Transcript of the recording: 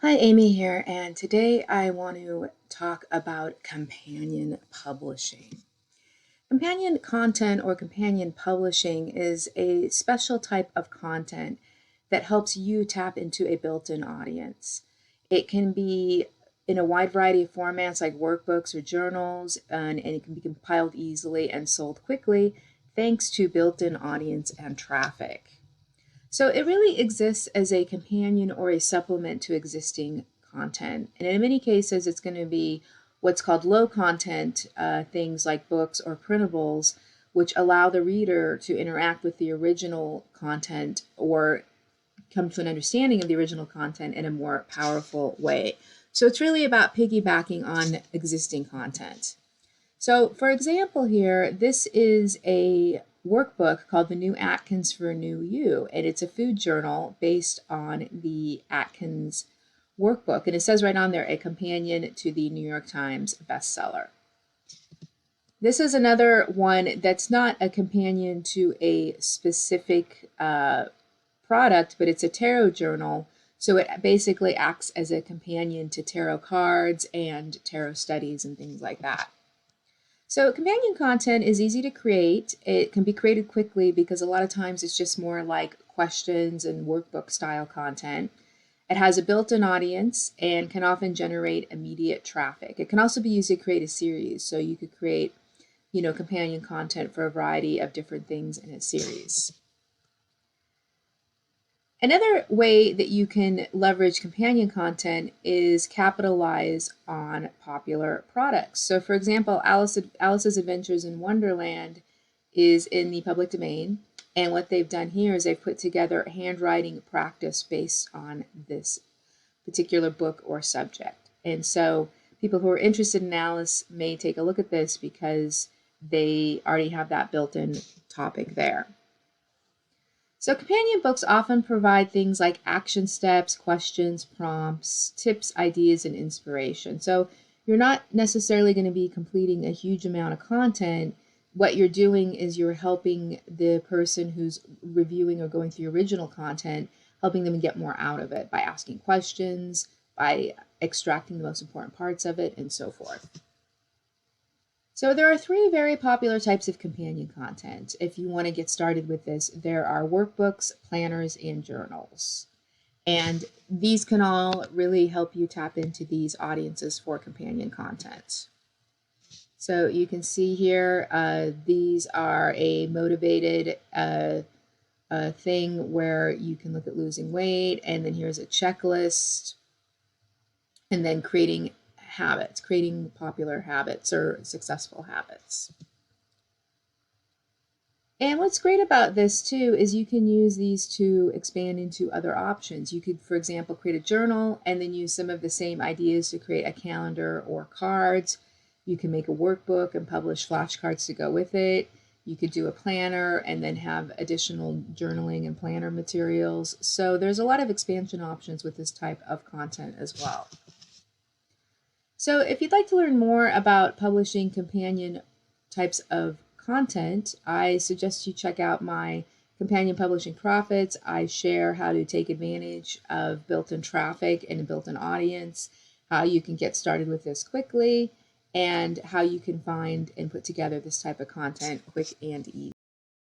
Hi, Amy here, and today I want to talk about companion publishing. Companion content or companion publishing is a special type of content that helps you tap into a built-in audience. It can be in a wide variety of formats like workbooks or journals, and it can be compiled easily and sold quickly thanks to built-in audience and traffic. So it really exists as a companion or a supplement to existing content. And in many cases, it's going to be what's called low content, things like books or printables, which allow the reader to interact with the original content or come to an understanding of the original content in a more powerful way. So it's really about piggybacking on existing content. So for example here, this is a workbook called The New Atkins for New You, and it's a food journal based on the Atkins workbook. And it says right on there, a companion to the New York Times bestseller. This is another one that's not a companion to a specific product, but it's a tarot journal. So it basically acts as a companion to tarot cards and tarot studies and things like that. So companion content is easy to create. It can be created quickly because a lot of times it's just more like questions and workbook style content. It has a built-in audience and can often generate immediate traffic. It can also be used to create a series. So you could create, companion content for a variety of different things in a series. Another way that you can leverage companion content is capitalize on popular products. So for example, Alice's Adventures in Wonderland is in the public domain. And what they've done here is they've put together handwriting practice based on this particular book or subject. And so people who are interested in Alice may take a look at this because they already have that built-in topic there. So companion books often provide things like action steps, questions, prompts, tips, ideas, and inspiration. So you're not necessarily going to be completing a huge amount of content. What you're doing is you're helping the person who's reviewing or going through original content, helping them get more out of it by asking questions, by extracting the most important parts of it, and so forth. So there are three very popular types of companion content. If you want to get started with this, there are workbooks, planners, and journals. And these can all really help you tap into these audiences for companion content. So you can see here, these are a motivated thing where you can look at losing weight, and then here's a checklist, and then creating habits, creating popular habits or successful habits. And what's great about this too is you can use these to expand into other options. You could, for example, create a journal and then use some of the same ideas to create a calendar or cards. You can make a workbook and publish flashcards to go with it. You could do a planner and then have additional journaling and planner materials. So there's a lot of expansion options with this type of content as well. So if you'd like to learn more about publishing companion types of content, I suggest you check out my Companion Publishing Profits. I share how to take advantage of built-in traffic and a built-in audience, how you can get started with this quickly, and how you can find and put together this type of content quick and easy.